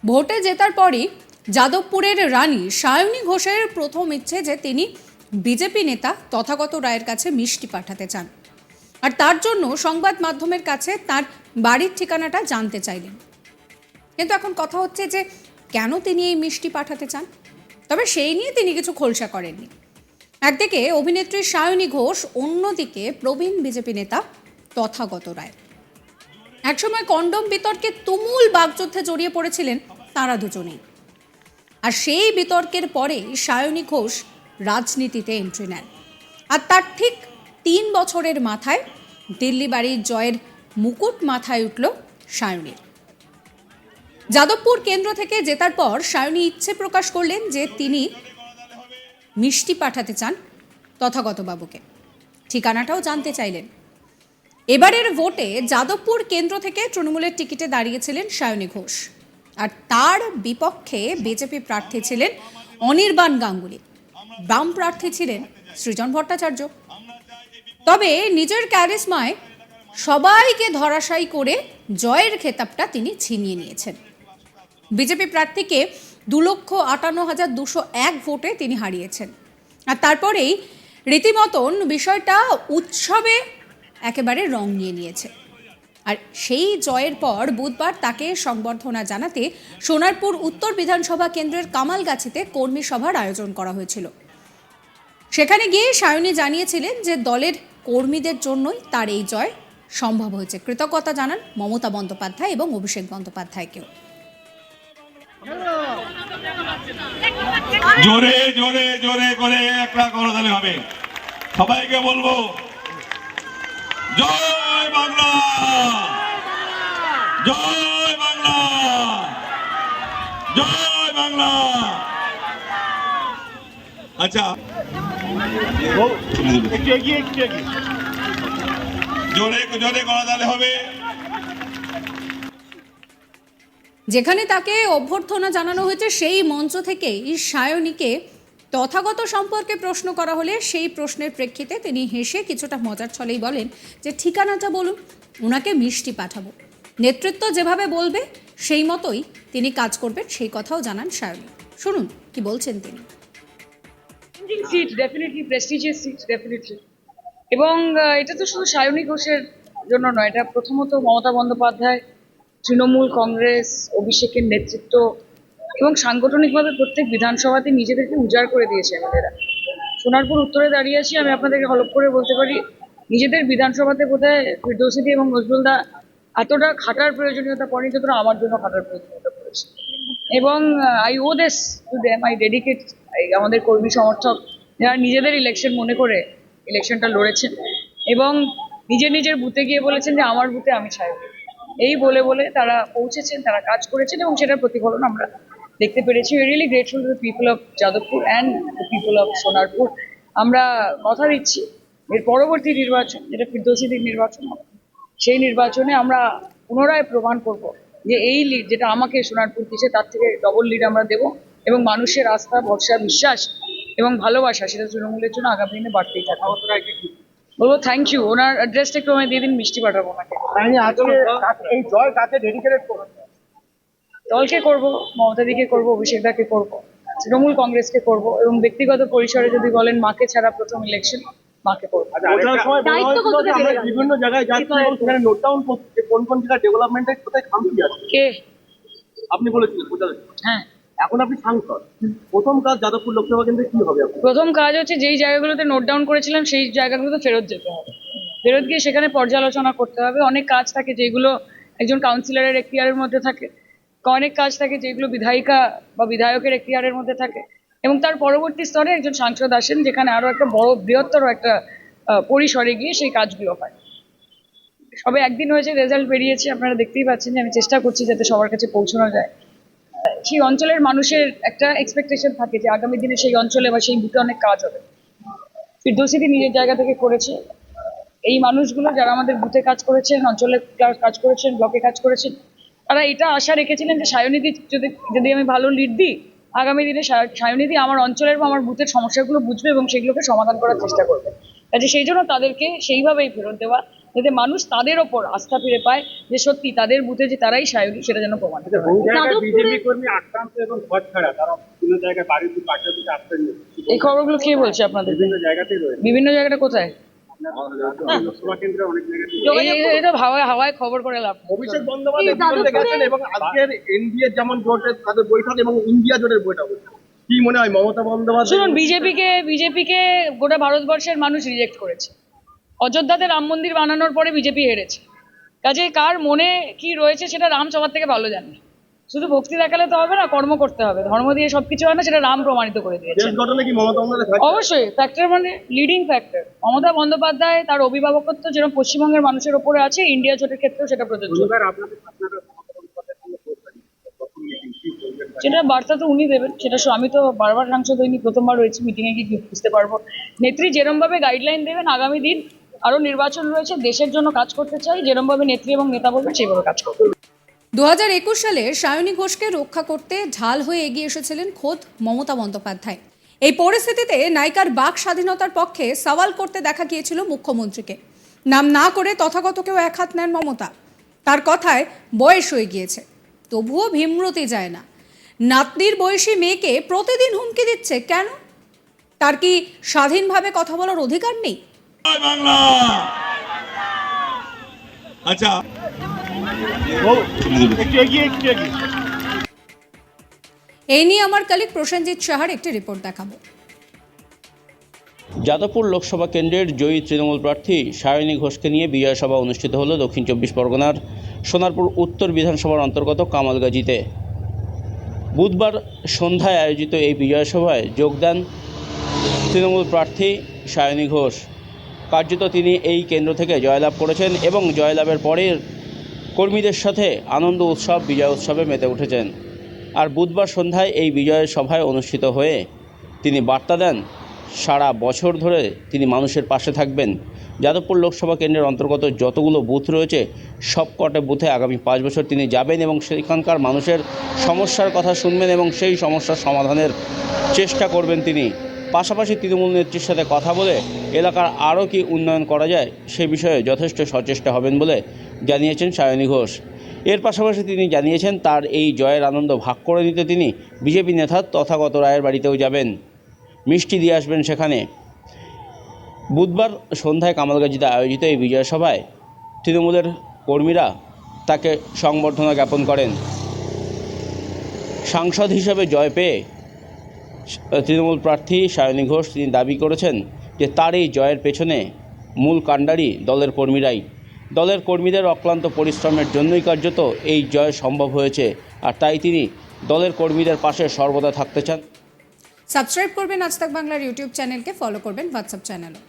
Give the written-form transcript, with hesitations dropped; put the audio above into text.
ভোটে জেতার পরই যাদবপুরের রানী সায়নী ঘোষের প্রথম ইচ্ছে যে তিনি বিজেপি নেতা তথাগত রায়ের কাছে মিষ্টি পাঠাতে চান, আর তার জন্য সংবাদ মাধ্যমের কাছে তার বাড়ির ঠিকানাটা জানতে চাইলেন। কিন্তু এখন কথা হচ্ছে যে কেন তিনি এই মিষ্টি পাঠাতে চান, তবে সেই নিয়ে তিনি কিছু খোলসা করেননি। একদিকে অভিনেত্রী সায়নী ঘোষ, অন্যদিকে প্রবীণ বিজেপি নেতা তথাগত রায়। একসময় কন্ডম বিতর্কে তুমুল বাগযুদ্ধে জড়িয়ে পড়েছিলেন তারা দুজনেই। আর সেই বিতর্কের পরে সায়নী ঘোষ রাজনীতিতে এন্ট্রি নেন। আর তার ঠিক 3 বছরের মাথায় দিল্লি বাড়ির জয়ের মুকুট মাথায় উঠল সায়নীর। যাদবপুর কেন্দ্র থেকে জেতার পর সায়নী ইচ্ছে প্রকাশ করলেন যে তিনি মিষ্টি পাঠাতে চান তথাগত বাবুকে। ঠিকানাটাও জানতে চাইলেন। এবারের ভোটে যাদবপুর কেন্দ্র থেকে তৃণমূলের টিকিটে দাঁড়িয়েছিলেন সায়নী ঘোষ, আর তার বিপক্ষে বিজেপি প্রার্থী ছিলেন অনির্বাণ গাঙ্গুলি, বাম প্রার্থী ছিলেন সৃজন ভট্টাচার্য। তবে নিজের ক্যারিসমায় সবাইকে ধরাশায়ী করে জয়ের খেতাবটা তিনি ছিনিয়ে নিয়েছেন। বিজেপি প্রার্থীকে 2,58,201 ভোটে তিনি হারিয়েছেন। আর তারপরেই রীতিমতন বিষয়টা উৎসবে একেবারে রং নিয়ে নিয়েছে। আর সেই জয়ের পর বুধবার তাকে সংবর্ধনা জানাতে সোনারপুর উত্তর বিধানসভা কেন্দ্রের কামালগাছিতে কর্মী সভার আয়োজন করা হয়েছিল। সেখানে গিয়ে সায়নী জানিয়েছিলেন যে দলের কর্মীদের জন্যই তার এই জয় সম্ভব হয়েছে। কৃতজ্ঞতা জানান মমতা বন্দ্যোপাধ্যায় এবং অভিষেক বন্দ্যোপাধ্যায়কেও। জোরে জোরে জোরে করে একটা করতালি হবে। সবাইকে বলবো জয় বাংলা, জয় বাংলা, জয় বাংলা। আচ্ছা, জোরে জোরে করতালি হবে। যেখানে তাকে অভ্যর্থনা জানানো হয়েছে সেই মঞ্চ থেকেই সায়নীকে তথাগত সম্পর্কে প্রশ্ন করা হলে সেই প্রশ্নের প্রেক্ষিতে তিনি হেসে কিছুটা মজার ছলেই বলেন যে ঠিকানাটা বলুন, ওনাকে মিষ্টি পাঠাবো। নেতৃত্ব যেভাবে বলবে সেই মতোই তিনি কাজ করবেন, সেই কথাও জানান সায়নী। শুনুন কি বলছেন তিনি। Seat definitely prestigious seat definitely, এবং এটা তো শুধু সায়নী ঘোষের জন্য নয়, এটা প্রথমত মমতা বন্দ্যোপাধ্যায়, তৃণমূল কংগ্রেস, অভিষেকের নেতৃত্ব এবং সাংগঠনিকভাবে প্রত্যেক বিধানসভাতে নিজেদেরকে উজাড় করে দিয়েছে এমএলএরা। সোনারপুর উত্তরে দাঁড়িয়ে আছি, আমি আপনাদেরকে হলপ করে বলতে পারি নিজেদের বিধানসভাতে বোধহয় ফিরদৌসী এবং নজরুলদা এতটা খাটার প্রয়োজনীয়তা পড়েনি যতটা আমার জন্য খাটার প্রয়োজনীয়তা পড়েছে। এবং I owe this to them, I dedicate আমাদের কর্মী সমর্থক যারা নিজেদের ইলেকশন মনে করে ইলেকশনটা লড়েছেন এবং নিজের বুথে গিয়ে বলেছেন যে আমার বুথে আমি সায়নী। এই বলে বলে তারা পৌঁছেছেন, তারা কাজ করেছেন এবং সেটার প্রতিফলন আমরা দেখতে পেরেছি। We really grateful to the people of Jadavpur and the people of Sonarpur. আমরা কথা দিচ্ছি এর পরবর্তী নির্বাচন, যেটা ফিরদৌসীদের নির্বাচন হবে, সেই নির্বাচনে আমরা পুনরায় প্রমাণ করব যে এই লিড যেটা আমাকে সোনারপুর দিয়েছে তার থেকে ডবল লিড আমরা দেব এবং মানুষের আস্থা, ভরসা, বিশ্বাস এবং ভালোবাসা সেটা তৃণমূলের জন্য আগামী দিনে বাড়তেই থাকবে। বলবো থ্যাংক ইউ। ওনার অ্যাড্রেসটা একটু আমায় দিয়ে দিন, মিষ্টি পাঠাবো ওনাকে। এই জয় কাকে ডেডিকেটেড করবেন? দলকে করব, মমতাদিকে করব, অভিষেক দাকে করব, তৃণমূল কংগ্রেসকে করব এবং ব্যক্তিগত পরিসরে যদি বলেন মাকে ছাড়া প্রথম ইলেকশন, মাকে করব। বিভিন্ন জায়গায় যাচ্ছি এবং সেখানে নোট ডাউন করছে কোন কোন জায়গায় ডেভেলপমেন্টের কোথায় খামতি আছে। কে? আপনি বলেছিলেন কোথায়? হ্যাঁ, এখন আপনি সাংসদ, প্রথম কাজ যাদবপুর লোকসভা কেন্দ্রে কি হবে? প্রথম কাজ হচ্ছে যেই জায়গাগুলোতে নোট ডাউন করেছিলাম সেই জায়গাগুলোতে ফেরত যেতে হবে, ফেরত গিয়ে সেখানে পর্যালোচনা করতে হবে। অনেক কাজ থাকে যেগুলো একজন কাউন্সিলরের এখতিয়ারের মধ্যে থাকে, অনেক কাজ থাকে যেগুলো বিধায়িকা বা বিধায়কের এখতিয়ারের মধ্যে থাকে এবং তার পরবর্তী স্তরে একজন সাংসদ আসেন যেখানে আরো একটা বড় বৃহত্তর একটা পরিসরে গিয়ে সেই কাজগুলো হয়। সবে একদিন হয়েছে, রেজাল্ট বেরিয়েছে, আপনারা দেখতেই পাচ্ছেন যে আমি চেষ্টা করছি যাতে সবার কাছে পৌঁছানো যায়। সেই অঞ্চলের মানুষের একটা এক্সপেকটেশন থাকে যে আগামী দিনে সেই অঞ্চলে বা সেই বুথে অনেক কাজ হবে। ফিরদৌসী নিজের জায়গা থেকে করেছে। এই মানুষগুলো যারা আমাদের বুথে কাজ করেছেন, অঞ্চলে কাজ করেছেন, ব্লকে কাজ করেছেন, তারা এটা আশা রেখেছিলেন যে সায়নীদি যদি আমি ভালো লিড দিই, আগামী দিনে সায়নীদি আমার অঞ্চলের বা আমার বুথের সমস্যাগুলো বুঝবে এবং সেগুলোকে সমাধান করার চেষ্টা করবে। কাজে সেই জন্য তাদেরকে সেইভাবেই ফেরত দেওয়া যাতে মানুষ তাদের ওপর আস্থা ফিরে পায় যে সত্যি তাদের বুথে যে তারাই সায়নী, সেটা যেন প্রমাণ করে। বহু জায়গায় বিজেপি কর্মী আক্রান্ত এবং ঘর ছাড়া, তারা বিভিন্ন জায়গায় বাড়িতে পাশাপাশি আশ্রয় নিচ্ছে। এই খবরগুলো কে বলছে আপনাদের? বিভিন্ন জায়গাতেই রয়েছে, বিভিন্ন জায়গাটা কোথায়? লোকসভা কেন্দ্রে অনেক জায়গায়। এটা হাওয়ায় হাওয়ায় খবর করে লাভ নেই। অভিষেক বন্দ্যোপাধ্যায় বিপদে গেছেন এবং আজকের এনডিএ যেমন জোটের তাদের বৈঠক এবং ইন্ডিয়া জোটের বৈঠক, কি মনে হয় মমতা বন্দ্যোপাধ্যায়? শুনুন, বিজেপিকে গোটা ভারতবর্ষের মানুষ রিজেক্ট করেছে। অযোধ্যাতে রাম মন্দির বানানোর পরে বিজেপি হেরেছে। কাজে কার মনে কি রয়েছে সেটা রাম সবার থেকে ভালো জানে। শুধু ভক্তি দেখালে তো হবে না, কর্ম করতে হবে। ধর্ম দিয়ে সবকিছু হয় না, সেটা রাম প্রমাণিত করে দিয়েছে। দেশ গঠনে কি মমতা বন্দ্যোপাধ্যায়? অবশ্যই ফ্যাক্টর, মানে লিডিং ফ্যাক্টর। মমতা বন্দ্যোপাধ্যায় তার অভিভাবকত্ব যেরকম পশ্চিমবঙ্গের মানুষের ওপরে আছে, ইন্ডিয়া জোটের ক্ষেত্রেও সেটা প্রযোজ্য। সেটা বার্তা তো উনি দেবেন, সেটা আমি তো বারবার সাংসদ হইনি, প্রথমবার হয়েছি, মিটিংয়ে গিয়ে বুঝতে পারবো। নেত্রী যেরম ভাবে গাইডলাইন দেবেন, আগামী দিন আরো নির্বাচন রয়েছে, দেশের জন্য কাজ করতে চাই, যেরম ভাবে নেত্রী এবং নেতা বলবেন সেইভাবে কাজ করবো। 2021 সালে সায়নী ঘোষকে রক্ষা করতে ঢাল হয়ে এগিয়ে এসেছিলেন খোদ মমতা বন্দ্যোপাধ্যায়। এই পরিস্থিতিতে নায়িকার বাক স্বাধীনতার পক্ষে সওয়াল করতে দেখা গিয়েছিল মুখ্যমন্ত্রীকে। নাম না করে তথাগতকেও এক হাত নেন মমতা। তার কথায় বয়স হয়ে গিয়েছে, তবুও ভীমরতি যায় না। নাতনির বয়সী মেয়েকে প্রতিদিন হুমকি দিচ্ছে কেন? তার কি স্বাধীনভাবে কথা বলার অধিকার নেই? জয় বাংলা। আচ্ছা, এই নিয়ে আমার কলিগ প্রসেনজিৎ সাহার একটি রিপোর্ট দেখাবো। যাদবপুর লোকসভা কেন্দ্রের জয়ী তৃণমূল প্রার্থী সায়নী ঘোষকে নিয়ে বিজয় সভা অনুষ্ঠিত হলো দক্ষিণ 24 পরগনার সোনারপুর উত্তর বিধানসভার অন্তর্গত কামালগাজীতে। বুধবার সন্ধ্যায় আয়োজিত এই বিজয় সভায় যোগ দেন তৃণমূল প্রার্থী সায়নী ঘোষ। কার্যত তিনি এই কেন্দ্র থেকে জয়লাভ করেছেন এবং জয়লাভের পরের কর্মীদের সাথে আনন্দ উৎসব, বিজয় উৎসবে মেতে উঠেছেন। আর বুধবার সন্ধ্যায় এই বিজয় সভায় অনুষ্ঠিত হয়ে তিনি বার্তা দেন সারা বছর ধরে তিনি মানুষের পাশে থাকবেন। যাদবপুর লোকসভা কেন্দ্রের অন্তর্গত যতগুলো বুথ রয়েছে সবকটা বুথে আগামী 5 বছর তিনি যাবেন এবং সেখানকার মানুষের সমস্যার কথা শুনবেন এবং সেই সমস্যার সমাধানের চেষ্টা করবেন তিনি। পাশাপাশি তৃণমূল নেত্রীর সাথে কথা বলে এলাকার আরও কি উন্নয়ন করা যায় সে বিষয়ে যথেষ্ট সচেষ্ট হবেন বলে জানিয়েছেন সায়নী ঘোষ। এর পাশাপাশি তিনি জানিয়েছেন তার এই জয়ের আনন্দ ভাগ করে নিতে তিনি বিজেপি নেতা তথাগত রায়ের বাড়িতেও যাবেন, মিষ্টি দিয়ে আসবেন সেখানে। বুধবার সন্ধ্যায় কামালগাজীতে আয়োজিত এই বিজয় সভায় তৃণমূলের কর্মীরা তাকে সংবর্ধনা জ্ঞাপন করেন। সাংসদ হিসেবে জয় পেয়ে তৃণমূল প্রার্থী সায়নী ঘোষ তিনি দাবি করেছেন যে তার এই জয়ের পেছনে মূল কাণ্ডারি দলের কর্মীরাই। দলের কর্মীদের অক্লান্ত পরিশ্রমের জন্যই কার্যত এই জয় সম্ভব হয়েছে, আর তাই তিনি দলের কর্মীদের পাশে সর্বদা থাকতে চান। সাবস্ক্রাইব করবেন আজ তাক বাংলার ইউটিউব চ্যানেলকে, ফলো করবেন হোয়াটসঅ্যাপ চ্যানেলও।